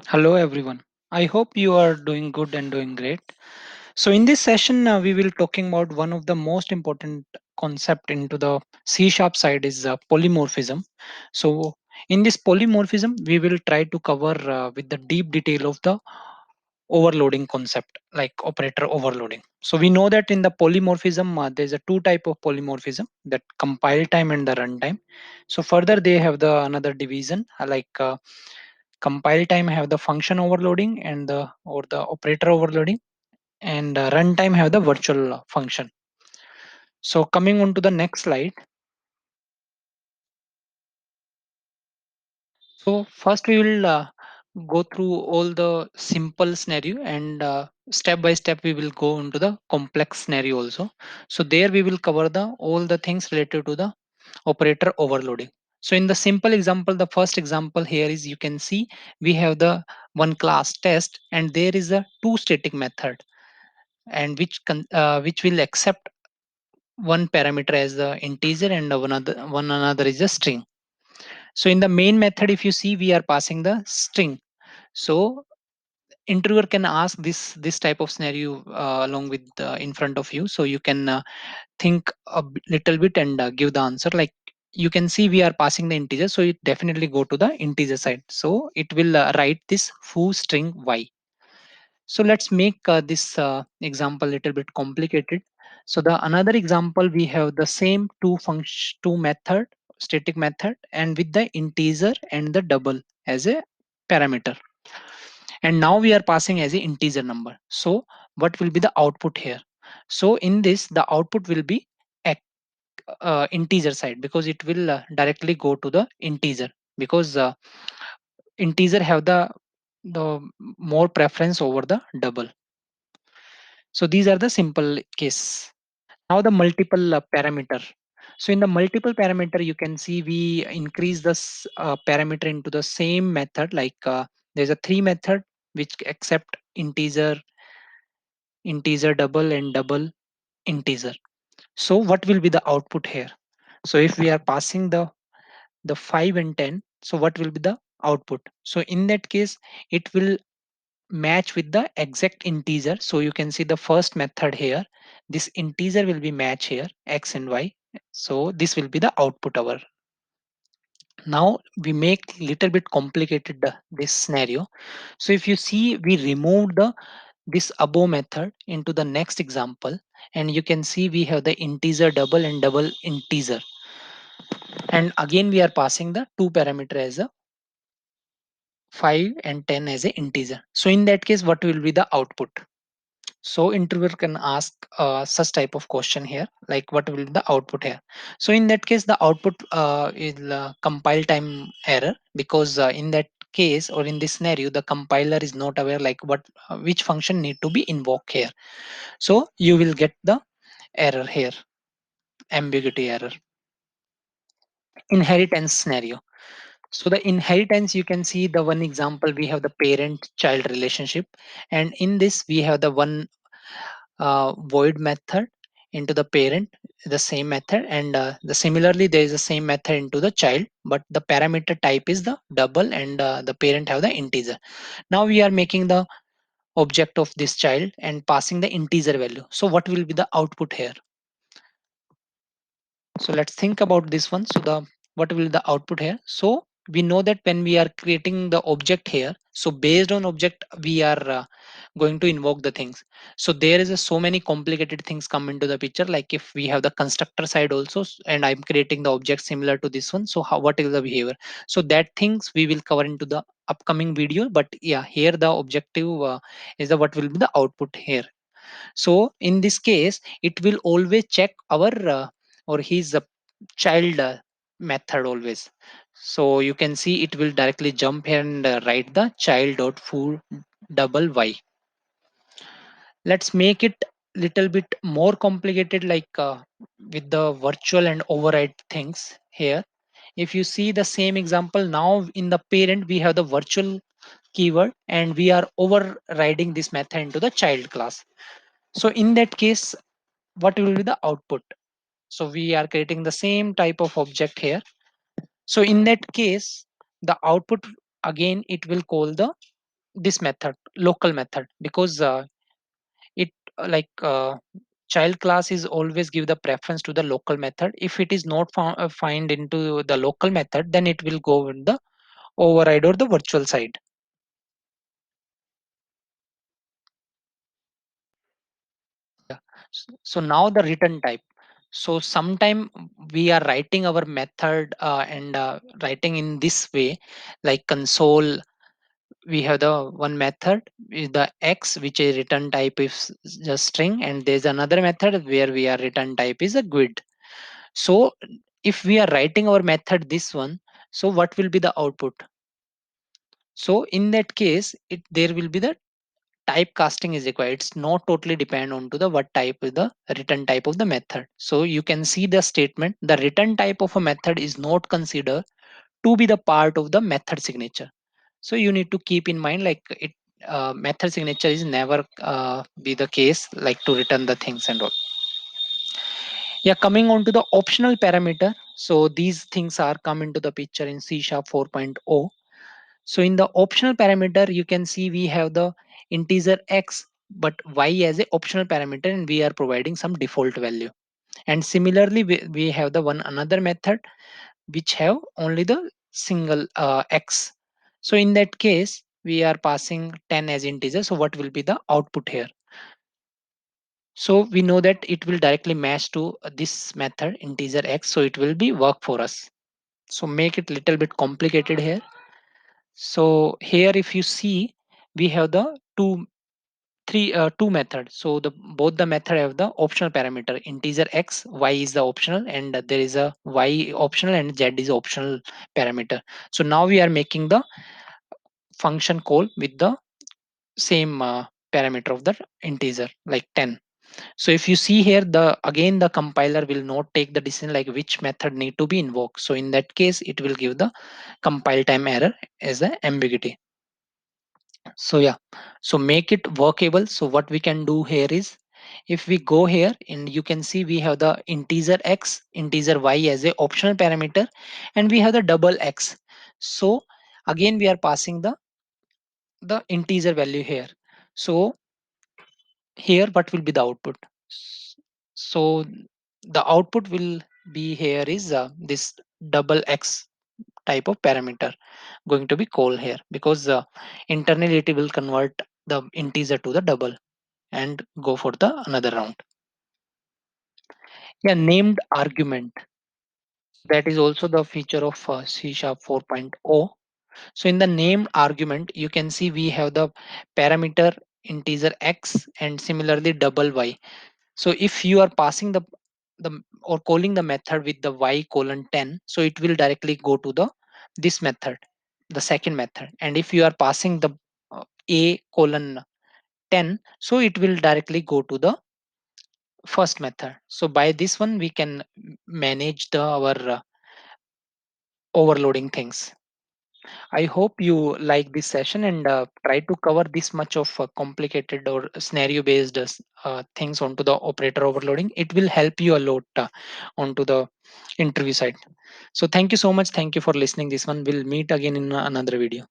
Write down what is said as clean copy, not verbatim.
Hello, everyone. I hope you are doing good and doing great. So, in this session, we will talking about one of the most important concept into the C sharp side is polymorphism. So, in this polymorphism, we will try to cover with the deep detail of the overloading concept, like operator overloading. So, we know that in the polymorphism, there's a two type of polymorphism, that compile time and the runtime. So, further they have the another division compile time have the function overloading and the or the operator overloading, and runtime have the virtual function. So coming on to the next slide. So first we will go through all the simple scenario, and step by step we will go into the complex scenario also. So there we will cover the all the things related to the operator overloading. So in the simple example, the first example here is, you can see we have the one class test, and there is a two static method, and which will accept one parameter as the integer, and one another is a string. So in the main method, if you see, we are passing the string. So interviewer can ask this type of scenario along with in front of you, so you can think little bit and give the answer. Like, you can see we are passing the integer, so it definitely go to the integer side, so it will write this foo string y. So let's make this example little bit complicated. So the another example, we have the same two method, static method, and with the integer and the double as a parameter. And now we are passing as a integer number. So what will be the output here? So in this, the output will be a integer side, because it will directly go to the integer, because integer have the more preference over the double. So these are the simple case. Now the multiple parameter. So in the multiple parameter, you can see we increase this parameter into the same method. Like there's a three method which accept integer, integer double, and double integer. So what will be the output here? So if we are passing the 5 and 10, so what will be the output? So in that case, it will match with the exact integer. So you can see the first method here, this integer will be match here, x and y. So this will be the output our. Now we make little bit complicated this scenario. So if you see, we removed the this above method into the next example, and you can see we have the integer double and double integer, and again we are passing the two parameter as a 5 and 10 as a integer. So in that case, what will be the output? So interviewer can ask such type of question here, like what will be the output here? So in that case, the output is compile time error, because in that case, or in this scenario, the compiler is not aware like what which function need to be invoked here. So you will get the error here, ambiguity error. Inheritance scenario. So the inheritance, you can see the one example, we have the parent child relationship, and in this we have the one void method into the parent, the same method, and the similarly there is the same method into the child, but the parameter type is the double, and the parent have the integer. Now we are making the object of this child and passing the integer value. So what will be the output here? So let's think about this one. So the what will the output here? So we know that when we are creating the object here, so based on object we are going to invoke the things. So there is a so many complicated things come into the picture, like if we have the constructor side also, and I'm creating the object similar to this one, so how, what is the behavior? So that things we will cover into the upcoming video, but yeah, here the objective is the what will be the output here. So in this case, it will always check our or his child method always. So you can see it will directly jump here and write the child dot foo double y. Let's make it little bit more complicated, like with the virtual and override things here. If you see the same example, now in the parent we have the virtual keyword, and we are overriding this method into the child class. So in that case, what will be the output? So we are creating the same type of object here. So in that case, the output, again it will call the this method, local method, because it like child class is always give the preference to the local method. If it is not find into the local method, then it will go with the override or the virtual side. So now the return type. So sometime we are writing our method and writing in this way, like console. We have the one method is the x, which is return type is just string, and there's another method where we are return type is a grid. So if we are writing our method this one, so what will be the output? So in that case, it there will be the typecasting is required. It's not totally depend on to the what type is the return type of the method. So you can see the statement, the return type of a method is not considered to be the part of the method signature. So you need to keep in mind, like it method signature is never be the case like to return the things and all. Yeah, coming on to the optional parameter. So these things are come into the picture in C Sharp 4.0. So in the optional parameter, you can see we have the integer x, but y as a optional parameter, and we are providing some default value. And similarly, we have the one another method which have only the single x. So in that case, we are passing 10 as integer. So what will be the output here? So we know that it will directly match to this method integer x. So it will be work for us. So make it little bit complicated here. So here, if you see, we have the two methods. So the both the method have the optional parameter integer x, y is the optional, and there is a y optional and z is optional parameter. So now we are making the function call with the same parameter of the integer like 10. So if you see here, the again the compiler will not take the decision like which method need to be invoked. So in that case, it will give the compile time error as the ambiguity. So yeah, so make it workable. So what we can do here is, if we go here and you can see we have the integer x, integer y as a optional parameter, and we have the double x. So again we are passing the integer value here. So here what will be the output? So the output will be here is this double x type of parameter going to be called here, because internally it will convert the integer to the double and go for the another round. Yeah, named argument, that is also the feature of C Sharp 4.0. So in the named argument, you can see we have the parameter integer x and similarly double y. So if you are passing the or calling the method with the y colon 10, so it will directly go to the this method, the second method. And if you are passing the a colon 10, so it will directly go to the first method. So by this one we can manage the our overloading things. I hope you like this session and try to cover this much of complicated or scenario based things onto the operator overloading. It will help you a lot onto the interview side. So thank you so much, thank you for listening this one. We'll meet again in another video.